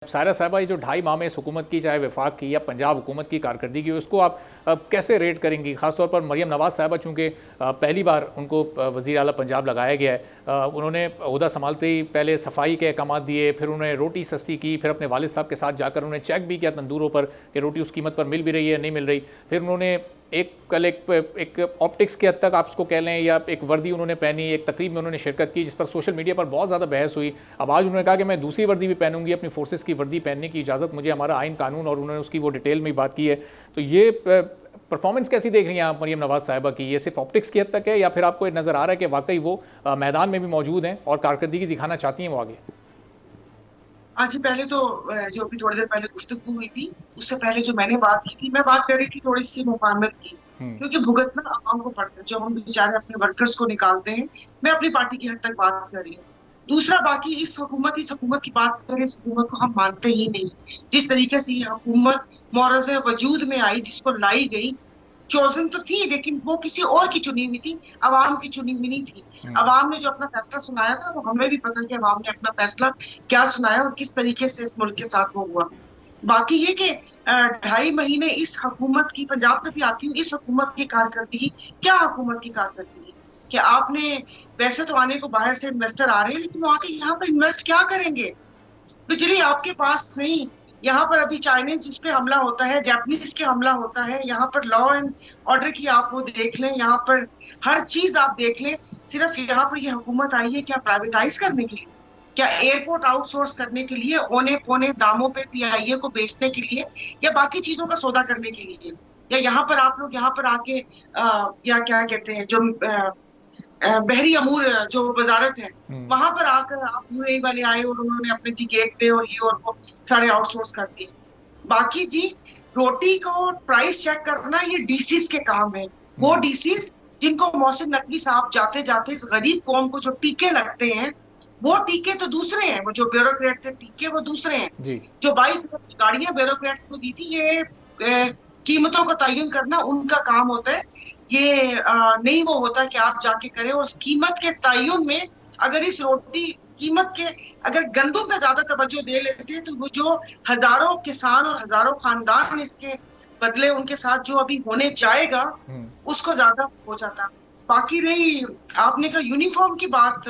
सायरा साहिबा, ये जो 2.5 माह में इस हुकूमत की, चाहे वफाक की या पंजाब हुकूमत की कारकर्दगी, उसको आप कैसे रेट करेंगी? ख़ासतौर पर मरियम नवाज़ साहिबा, चूँकि पहली बार उनको वज़ीर आला पंजाब लगाया गया है, उन्होंने ओहदा संभालते ही पहले सफाई के अहकामात दिए, फिर उन्होंने रोटी सस्ती की, फिर अपने वालिद साहब के साथ जाकर उन्होंने चेक भी किया तंदूरों पर कि रोटी उस कीमत पर मिल भी रही है नहीं मिल रही। फिर उन्होंने एक ऑप्टिक्स के हद तक आप उसको कह लें, या एक वर्दी उन्होंने पहनी, एक तकरीब में उन्होंने शिरकत की जिस पर सोशल मीडिया पर बहुत ज़्यादा बहस हुई। अब आज उन्होंने कहा कि मैं दूसरी वर्दी भी पहनूंगी, अपनी फोर्सेस की वर्दी पहनने की इजाज़त मुझे हमारा आइन कानून, और उन्होंने उसकी वो डिटेल में बात की है। तो ये परफॉर्मेंस कैसी देख रही हैं आप मरियम नवाज़ साहिबा की? ये सिर्फ ऑप्टिक्स की हद तक है, या फिर आपको नज़र आ रहा है कि वाकई वो मैदान में भी मौजूद हैं और कारकर्दगी दिखाना चाहती हैं वो आगे? जी, पहले तो जो अभी थोड़ी देर पहले गुफ्तगू हुई थी, उससे पहले जो मैंने बात की थी, मैं बात कर रही थी थोड़ी सी मुफाहमत की, क्योंकि भुगतना आवाम को पड़ता है। जब हम बेचारे अपने वर्कर्स को निकालते हैं, मैं अपनी पार्टी की हद तक बात कर रही हूँ। दूसरा, बाकी इस हुकूमत की बात करें, इस हुकूमत को हम मानते ही नहीं। जिस तरीके से ये हुकूमत मौरज़ वजूद में आई, जिसको लाई गई, चोजन तो थी, लेकिन वो किसी और की चुनी हुई थी, अवाम की चुनी हुई नहीं थी। अवाम ने जो अपना फैसला सुनाया था, वो हमें भी पता है कि अवाम ने अपना फैसला क्या सुनाया और किस तरीके से इस मुल्क के साथ वो हुआ। बाकी ये कि 2.5 महीने इस हुकूमत की, पंजाब में भी आती हूँ, इस हुकूमत की कारकर्दगी, क्या हुकूमत की कारकर्दगी कि आपने, वैसे तो आने को बाहर से इन्वेस्टर आ रहे हैं, लेकिन वो आके यहाँ पर इन्वेस्ट क्या करेंगे? बिजली आपके पास नहीं, यहाँ पर अभी चाइनीज उस पे हमला होता है, जापानीज के हमला होता है, यहाँ पर लॉ एंड ऑर्डर की आप वो देख लें, यहाँ पर हर चीज आप देख लें। सिर्फ यहाँ पर ये हुकूमत आई है क्या प्राइवेटाइज करने के लिए, क्या एयरपोर्ट आउटसोर्स करने के लिए, औने पौने दामों पे पीआईए को बेचने के लिए, या बाकी चीजों का सौदा करने के लिए? या यहाँ पर आप लोग यहाँ पर आके या क्या कहते हैं, जो बहरी अमूर जो वजारत है, वहां पर आकर आप यूएई वाले आए और उन्होंने अपने जी गेट पे और ये और वो सारे आउटसोर्स कर दिए। बाकी जी, रोटी को प्राइस चेक करना ये डीसीज के काम है। वो डीसीज जिनको मोहसिन नकवी साहब जाते जाते इस गरीब कौम को जो टीके लगते हैं, वो टीके तो दूसरे हैं, वो जो ब्यूरोक्रेट थे टीके वो दूसरे हैं। जो 22 गाड़ियां ब्यूरोक्रेट को दी थी, ये कीमतों का तयन करना उनका काम होता है। ये नहीं वो होता कि आप जाके करें। और कीमत के तयन में अगर इस रोटी कीमत के अगर गंदम पे ज्यादा तवज्जो दे लेते हैं, तो वो जो हजारों किसान और हजारों खानदान इसके बदले उनके साथ जो अभी होने जाएगा, उसको ज्यादा हो जाता। बाकी रही आपने कहा यूनिफॉर्म की बात,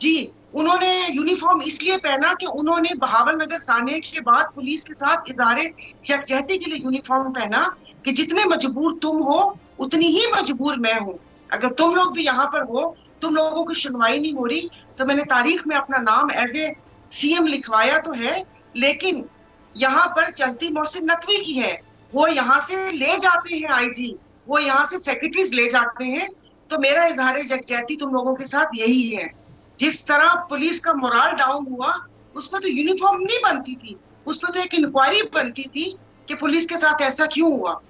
जी, उन्होंने यूनिफॉर्म इसलिए पहना कि उन्होंने बहावल नगर साने के बाद पुलिस के साथ इज़हारे यकजहती के लिए यूनिफॉर्म पहना कि जितने मजबूर तुम हो उतनी ही मजबूर मैं हूँ। अगर तुम लोग भी यहाँ पर हो, तुम लोगों की सुनवाई नहीं हो रही, तो मैंने तारीख में अपना नाम एज ए सीएम लिखवाया तो है, लेकिन यहाँ पर चलती मोहसिन नकवी की है। वो यहाँ से ले जाते हैं आईजी, वो यहाँ से सेक्रेटरीज ले जाते हैं। तो मेरा इज़हार यकजहती तुम लोगों के साथ यही है। जिस तरह पुलिस का मोरल डाउन हुआ, उसमें तो यूनिफॉर्म नहीं बनती थी, उसमें तो एक इंक्वायरी बनती थी कि पुलिस के साथ ऐसा क्यों हुआ।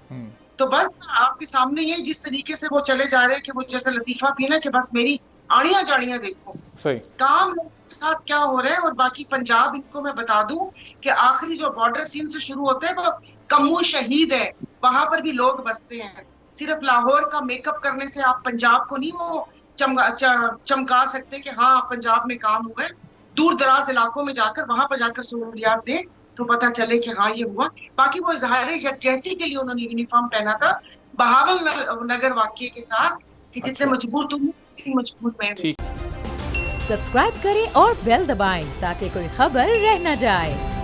तो बस आपके सामने ये जिस तरीके से वो चले जा रहे हैं कि वो जैसे लतीफा पीना कि बस मेरी आड़ियां जाड़ियां देखो, सही काम के साथ क्या हो रहा है। और बाकी पंजाब, इनको मैं बता दूं कि आखिरी जो बॉर्डर सीन से शुरू होता है वो कम्मू शहीद है, वहां पर भी लोग बसते हैं। सिर्फ लाहौर का मेकअप करने से आप पंजाब को नहीं वो चमका सकते कि हाँ पंजाब में काम हुआ है। दूर दराज इलाकों में जाकर, वहां पर जाकर सहूलियात दे तो पता चले कि हाँ ये हुआ। बाकी वो इज़हार यकजहती के लिए उन्होंने यूनिफॉर्म पहना था बहावल नगर वाक़ये के साथ कि जितने मजबूर तुम उतनी मजबूर मैं हूं। सब्सक्राइब करें और बेल दबाएं ताकि कोई खबर रह न जाए।